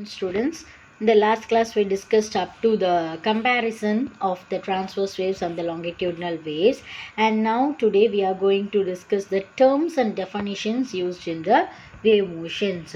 Students, in the last class we discussed up to the comparison of the transverse waves and the longitudinal waves, and now today we are going to discuss the terms and definitions used in the wave motions.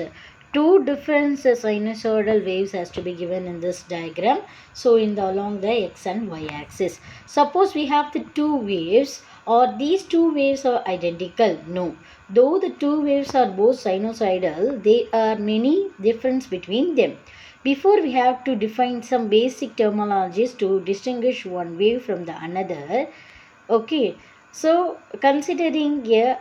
Two different sinusoidal waves has to be given in this diagram, so along the x and y axis. Suppose we have the two waves, or these two waves are identical? No. Though the two waves are both sinusoidal, there are many differences between them. Before, we have to define some basic terminologies to distinguish one wave from the another. Okay, so considering a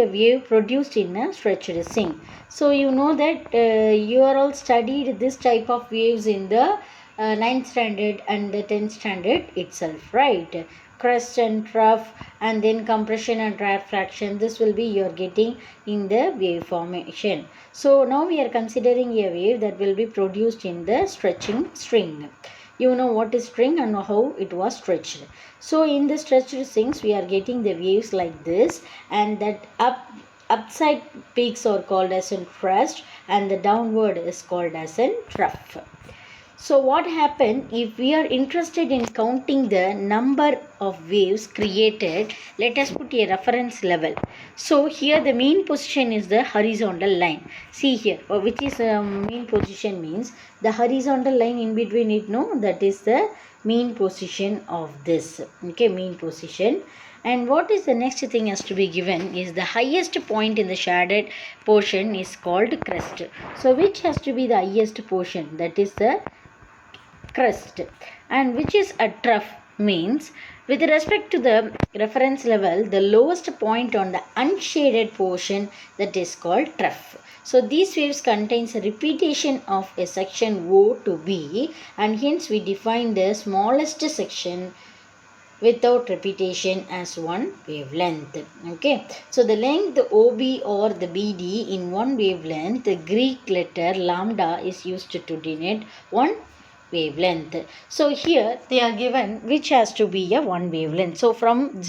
wave produced in a stretched sink. So you know that you are all studied this type of waves in the 9th standard and the 10th standard itself, right? Crest and trough, and then compression and rarefaction. This will be you're getting in the wave formation. So now we are considering a wave that will be produced in the stretching string. You know what is string and how it was stretched. So in the stretched strings we are getting the waves like this, and that upside peaks are called as a crest and the downward is called as a trough. So what happened if we are interested in counting the number of waves created? Let us put a reference level. So here the mean position is the horizontal line. See here, which is mean position means the horizontal line in between it, no, that is the mean position of this. Okay, mean position. And what is the next thing has to be given is the highest point in the shaded portion is called crest. So which has to be the highest portion? That is the crest. And which is a trough means with respect to the reference level, the lowest point on the unshaded portion, that is called trough. So these waves contains a repetition of a section O to B, and hence we define the smallest section without repetition as one wavelength. Okay, so the length OB or the BD in one wavelength, the Greek letter lambda is used to denote one wavelength. So here they are given which has to be a one wavelength. So from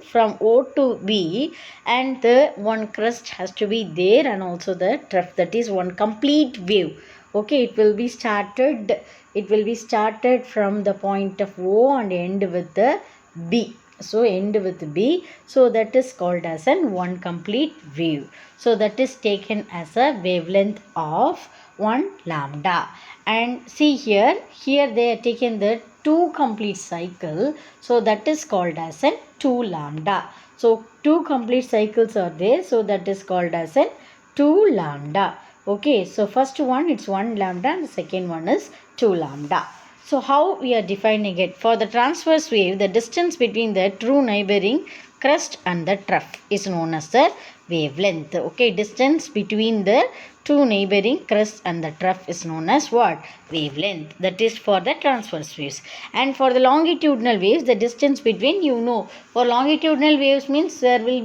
from O to B, and the one crest has to be there, and also the trough, that is one complete wave. Okay, it will be started from the point of O and end with the B. So end with B. So that is called as an one complete wave. So that is taken as a wavelength of 1 lambda. And see here they are taken the 2 complete cycle. So that is called as an 2 lambda. So 2 complete cycles are there. So that is called as an 2 lambda. Okay, so first one it's 1 lambda and the second one is 2 lambda. So how we are defining it? For the transverse wave, the distance between the true neighboring crest and the trough is known as the wavelength. Okay, distance between the two neighboring crests and the trough is known as what? Wavelength. That is for the transverse waves. And for the longitudinal waves, the distance between, for longitudinal waves means there will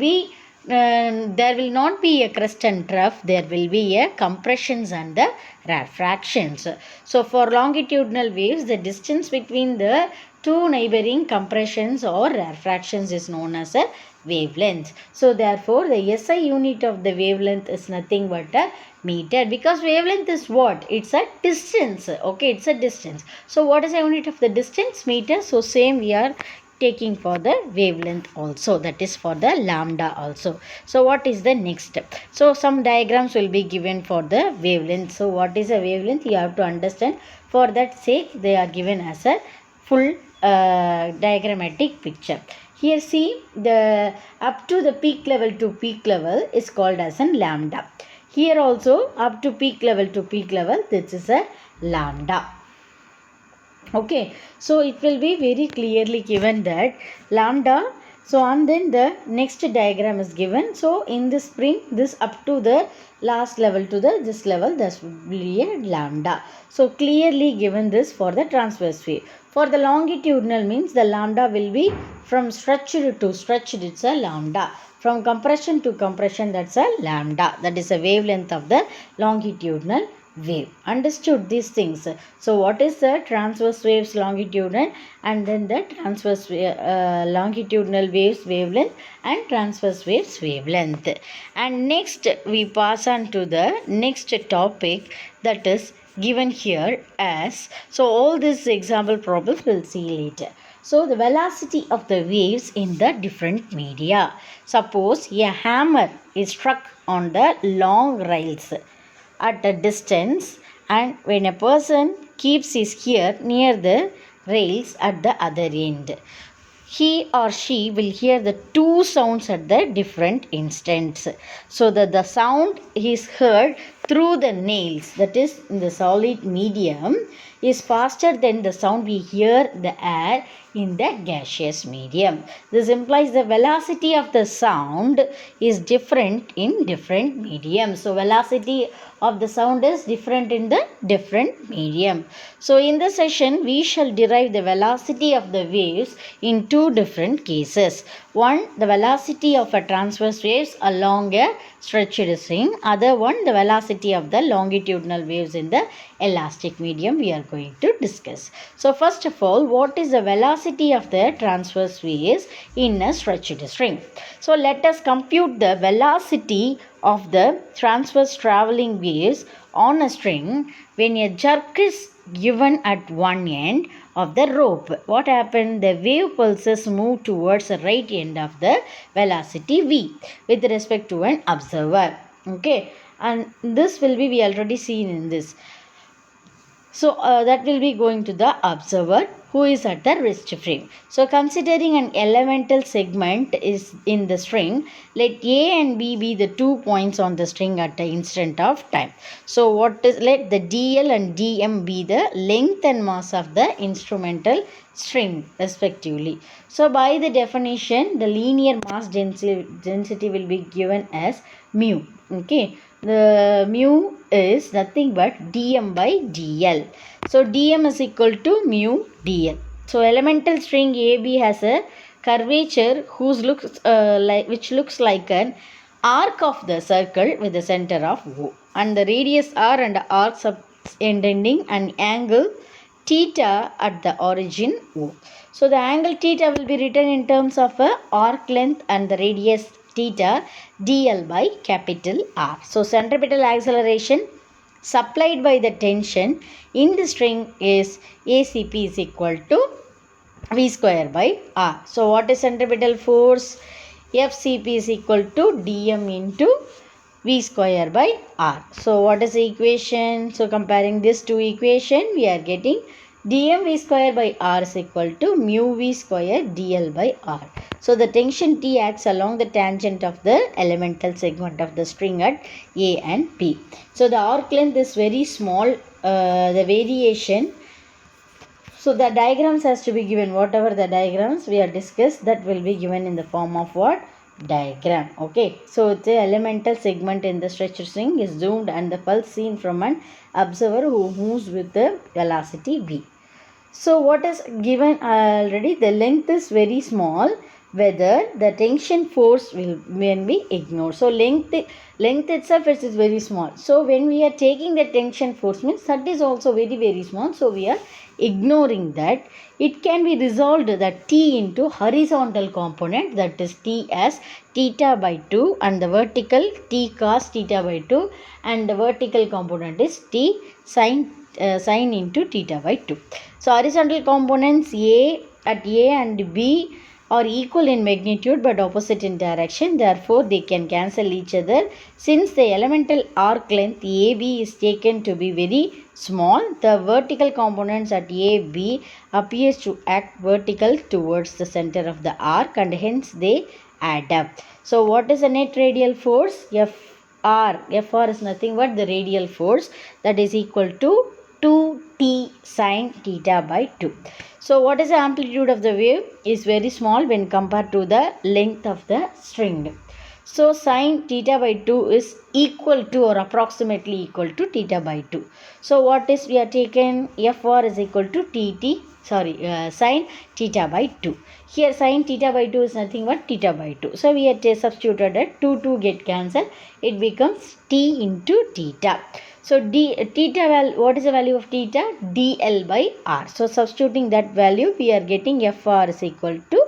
not be a crest and trough, there will be a compressions and the rarefactions. So for longitudinal waves, the distance between the two neighboring compressions or rarefactions is known as a wavelength. So therefore the SI unit of the wavelength is nothing but a meter, because wavelength is what? It's a distance. Okay, it's a distance. So what is the unit of the distance? Meter. So same we are taking for the wavelength also, that is for the lambda also. So what is the next step? So some diagrams will be given for the wavelength. So what is a wavelength? You have to understand. For that sake they are given as a full diagrammatic picture. Here see, the up to the peak level to peak level is called as a lambda. Here also up to peak level to peak level, this is a lambda. Okay, so it will be very clearly given that lambda. So and then the next diagram is given. So in the spring, this up to the last level to this level, this will be a lambda. So clearly given this for the transverse wave. For the longitudinal means the lambda will be from stretched to stretched, it's a lambda. From compression to compression, that's a lambda. That is a wavelength of the longitudinal wave. Understood these things? So what is the transverse waves longitudinal, and then the transverse longitudinal waves wavelength and transverse waves wavelength. And next we pass on to the next topic, that is given here as, so all these example problems we'll see later. So the velocity of the waves in the different media. Suppose a hammer is struck on the long rails at a distance, and when a person keeps his ear near the rails at the other end, he or she will hear the two sounds at the different instants, so that the sound is heard through the nails, that is in the solid medium, is faster than the sound we hear the air in the gaseous medium. This implies the velocity of the sound is different in different mediums. So velocity of the sound is different in the different medium. So in this session we shall derive the velocity of the waves in two different cases. One, the velocity of a transverse waves along a stretched string. Other one, the velocity of the longitudinal waves in the elastic medium we are going to discuss. So first of all, what is the velocity of the transverse waves in a stretched string? So let us compute the velocity of the transverse traveling waves on a string when a jerk is given at one end of the rope. What happened? The wave pulses move towards the right end of the velocity v with respect to an observer. Okay, and this will be, we already seen in this. So that will be going to the observer who is at the rest frame. So considering an elemental segment is in the string, let A and B be the 2 points on the string at the instant of time. So what is, let the DL and DM be the length and mass of the instrumental string respectively. So by the definition, the linear mass density will be given as mu. Okay, the mu is nothing but dm by dl. So dm is equal to mu dl. So elemental string AB has a curvature which looks like an arc of the circle with the center of O, and the radius r and arc subtending an angle theta at the origin O. So the angle theta will be written in terms of a arc length and the radius theta dl by capital R. So centripetal acceleration supplied by the tension in the string is ACP is equal to V square by R. So what is centripetal force? FCP is equal to dm into V square by R. So what is the equation? So comparing this two equation, we are getting dm V square by R is equal to mu V square dl by R. So the tension T acts along the tangent of the elemental segment of the string at A and P. So the arc length is very small, the variation. So the diagrams has to be given, whatever the diagrams we are discussed, that will be given in the form of what? Diagram. Okay, so the elemental segment in the stretched string is zoomed and the pulse seen from an observer who moves with the velocity v. So what is given already? The length is very small, whether the tension force will be ignored. So length itself is very small. So when we are taking the tension force, means that is also very small. So we are ignoring that. It can be resolved that T into horizontal component, that is T as theta by 2, and the vertical T cos theta by 2, and the vertical component is T sin into theta by 2. So horizontal components at A and B are equal in magnitude but opposite in direction. Therefore, they can cancel each other. Since the elemental arc length AB is taken to be very small, the vertical components at AB appears to act vertical towards the center of the arc, and hence they add up. So what is the net radial force? Fr is nothing but the radial force, that is equal to 2t sin theta by 2. So what is the amplitude of the wave? Is very small when compared to the length of the string. So sin theta by 2 is equal to or approximately equal to theta by 2. So what is we are taken? Fr is equal to sin theta by 2. Here sin theta by 2 is nothing but theta by 2. So we have substituted it. 2 get cancelled. It becomes t into theta. So what is the value of theta? dl by r. So substituting that value, we are getting Fr is equal to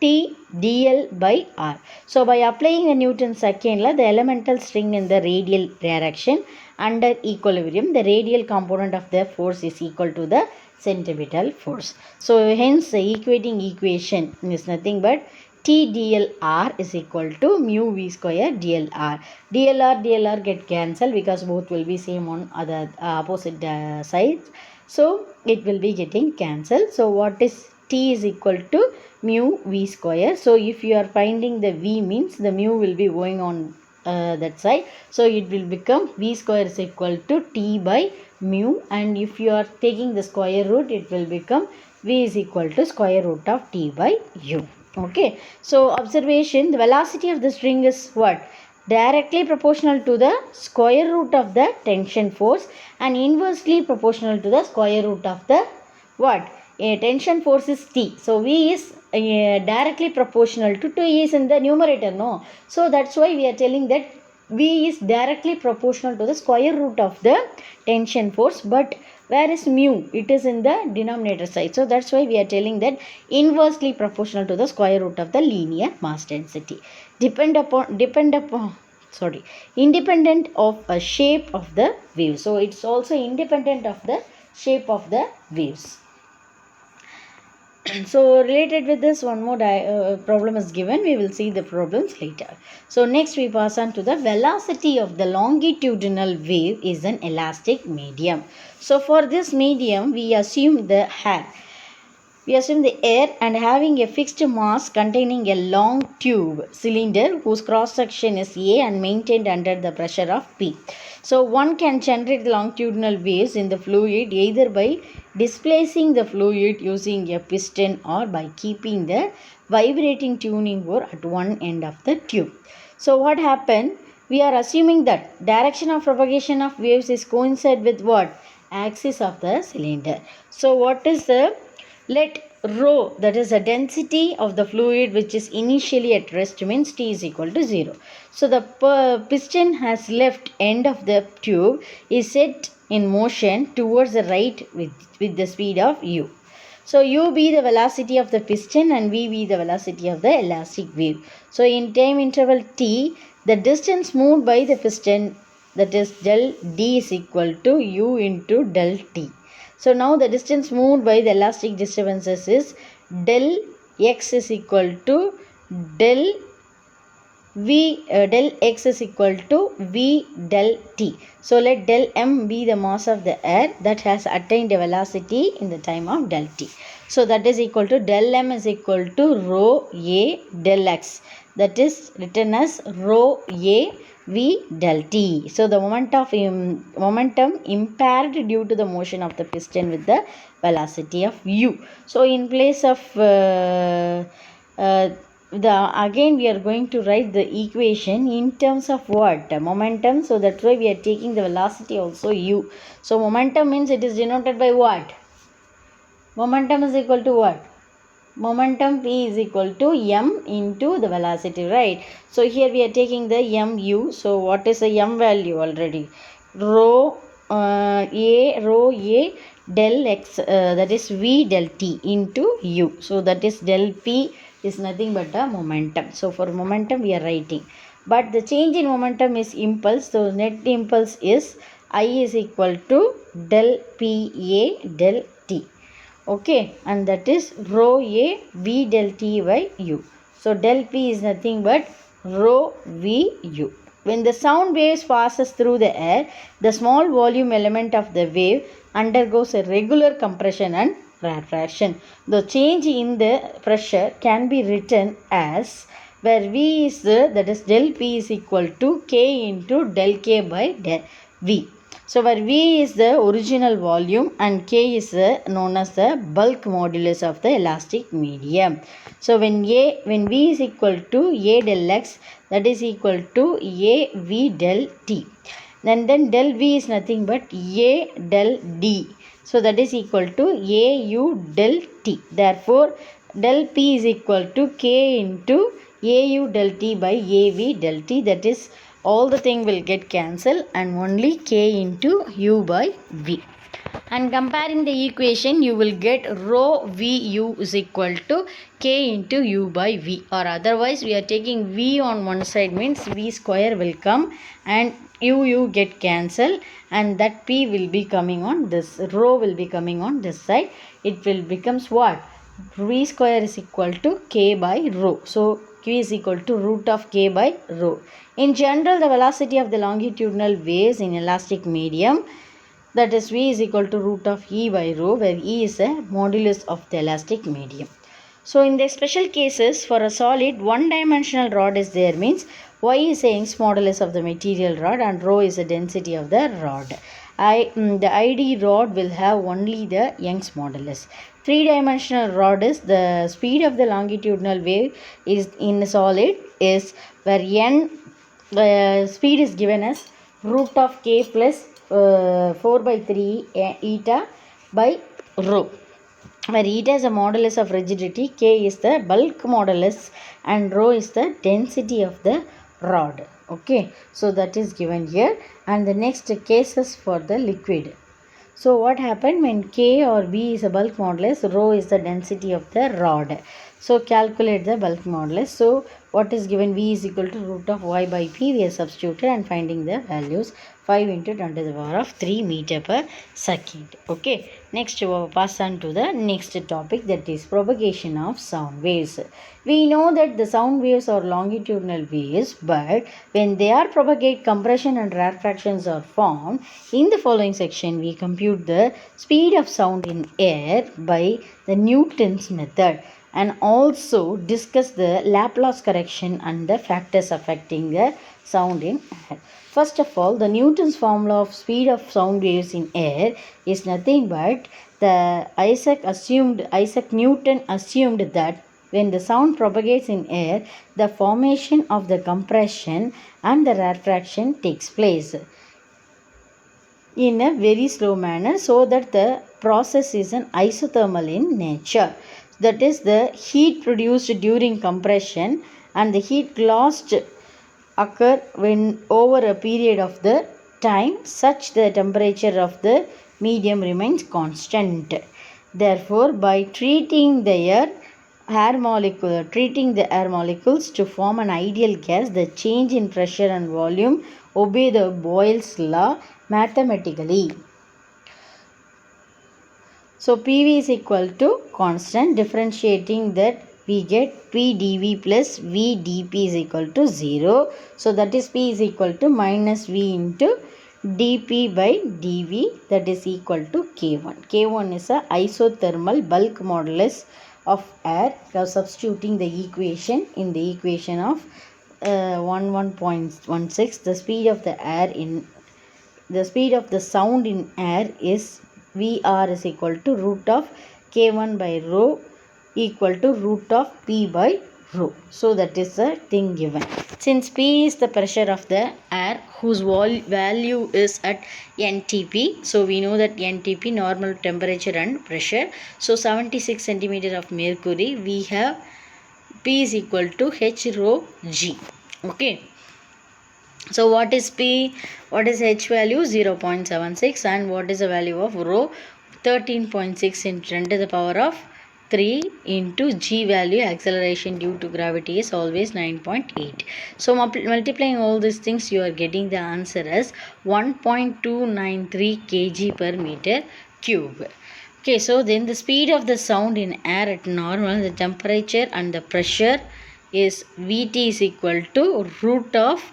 T dl by r. So by applying the Newton's second law, the elemental string in the radial direction under equilibrium, the radial component of the force is equal to the centripetal force. So hence the equating equation is nothing but T dl r is equal to mu v square dl r. dl r get cancelled because both will be same on other opposite sides. So it will be getting cancelled. So what is T is equal to mu v square. So if you are finding the v, means the mu will be going on that side. So it will become v square is equal to T by mu, and if you are taking the square root, it will become v is equal to square root of T by u. Okay. So observation, the velocity of the string is what? Directly proportional to the square root of the tension force and inversely proportional to the square root of the what? Tension force is T. So V is directly proportional to 2 is in the numerator, no? So that's why we are telling that V is directly proportional to the square root of the tension force, but where is mu? It is in the denominator side. So that's why we are telling that inversely proportional to the square root of the linear mass density. Independent of a shape of the wave. So it's also independent of the shape of the waves. So related with this, one more problem is given. We will see the problems later. So next we pass on to the velocity of the longitudinal wave is an elastic medium. So for this medium, we assume the air. We assume the air and having a fixed mass containing a long tube cylinder whose cross section is A and maintained under the pressure of P. So one can generate longitudinal waves in the fluid either by displacing the fluid using a piston or by keeping the vibrating tuning fork at one end of the tube. So what happened? We are assuming that direction of propagation of waves is coincide with what? Axis of the cylinder. So what is the let rho, that is the density of the fluid which is initially at rest, means T is equal to 0. So the piston has left end of the tube is set in motion towards the right with the speed of u. So u be the velocity of the piston and v be the velocity of the elastic wave. So in time interval t, the distance moved by the piston, that is del d, is equal to u into del t. So now the distance moved by the elastic disturbances is del x is equal to del x is equal to v del t. So let del m be the mass of the air that has attained a velocity in the time of del t. So that is equal to del m is equal to rho a del x, that is written as rho a v del t. So the momentum impaired due to the motion of the piston with the velocity of u. So in place of again we are going to write the equation in terms of what? Momentum. So that's why we are taking the velocity also u. So momentum means it is denoted by what? Momentum is equal to what? Momentum P is equal to m into the velocity, right? So here we are taking the mu. So what is the m value already? Rho a del x, that is v del t into u. So that is del p is nothing but a momentum. So for momentum we are writing. But the change in momentum is impulse. So net impulse is I is equal to del p a del t. Okay, and that is rho a v del t by u. So del p is nothing but rho v u. When the sound waves passes through the air, the small volume element of the wave undergoes a regular compression and rarefaction. The change in the pressure can be written as where v is that is del p is equal to k into del k by del v. So where V is the original volume and K is known as the bulk modulus of the elastic medium. So when V is equal to A del X, that is equal to A V del T. Then del V is nothing but A del D. So that is equal to A U del T. Therefore del P is equal to K into A U del T by A V del T, that is all the thing will get cancelled and only k into u by v. And comparing the equation, you will get rho vu is equal to k into u by v, or otherwise we are taking v on one side means v square will come and u get cancelled, and that p will be coming on this, rho will be coming on this side. It will becomes what? V square is equal to k by rho. So q is equal to root of k by rho. In general, the velocity of the longitudinal waves in elastic medium, that is v is equal to root of e by rho, where e is a modulus of the elastic medium. So in the special cases, for a solid one dimensional rod is there means y is a Young's modulus of the material rod and rho is the density of the rod. The ID rod will have only the Young's modulus. Three-dimensional rod is the speed of the longitudinal wave is in a solid is where n speed is given as root of k plus 4 by 3 eta by rho, where eta is a modulus of rigidity, k is the bulk modulus and rho is the density of the rod. Okay, so that is given here. And the next cases for the liquid. So what happened when k or v is a bulk modulus, rho is the density of the rod. So calculate the bulk modulus. So what is given? V is equal to root of y by p. We have substituted and finding the values. 5 into 10 to the power of 3 meter per second. Okay, next we will pass on to the next topic, that is propagation of sound waves. We know that the sound waves are longitudinal waves, but when they are propagate, compression and rarefactions are formed. In the following section, we compute the speed of sound in air by the Newton's method and also discuss the Laplace correction and the factors affecting the sound in air. First of all, the Newton's formula of speed of sound waves in air is nothing but Isaac Newton assumed that when the sound propagates in air, the formation of the compression and the rarefaction takes place in a very slow manner, so that the process is an isothermal in nature. That is, the heat produced during compression and the heat lost occur when over a period of the time such the temperature of the medium remains constant. Therefore, by treating the air molecules to form an ideal gas, the change in pressure and volume obey the Boyle's law mathematically. So PV is equal to constant. Differentiating that, we get P dV plus V dP is equal to 0. So that is P is equal to minus V into dP by dV, that is equal to K1. K1 is a isothermal bulk modulus of air. Now substituting the equation in the equation of 11.16, the speed of the sound in air is VR is equal to root of K1 by rho equal to root of P by rho. So that is the thing given. Since P is the pressure of the air whose value is at NTP, so we know that NTP, normal temperature and pressure. So 76 centimeter of mercury, we have P is equal to H rho G. Okay. So what is P? What is H value? 0.76, and what is the value of rho? 13.6 into 10 to the power of 3 into G value, acceleration due to gravity, is always 9.8. So multiplying all these things, you are getting the answer as 1.293 kg per meter cube. Okay, so then the speed of the sound in air at normal, the temperature and the pressure is Vt is equal to root of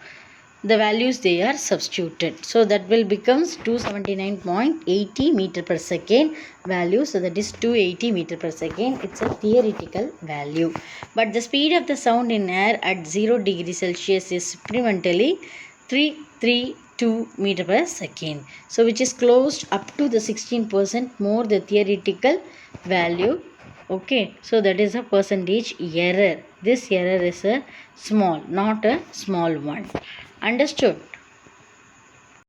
the values they are substituted. So that will becomes 279.80 meter per second value. So that is 280 meter per second. It's a theoretical value. But the speed of the sound in air at 0 degree Celsius is supplementally 332 meter per second. So which is closed up to the 16% more the theoretical value. Okay, so that is a percentage error. This error is a small, not a small one. Understood?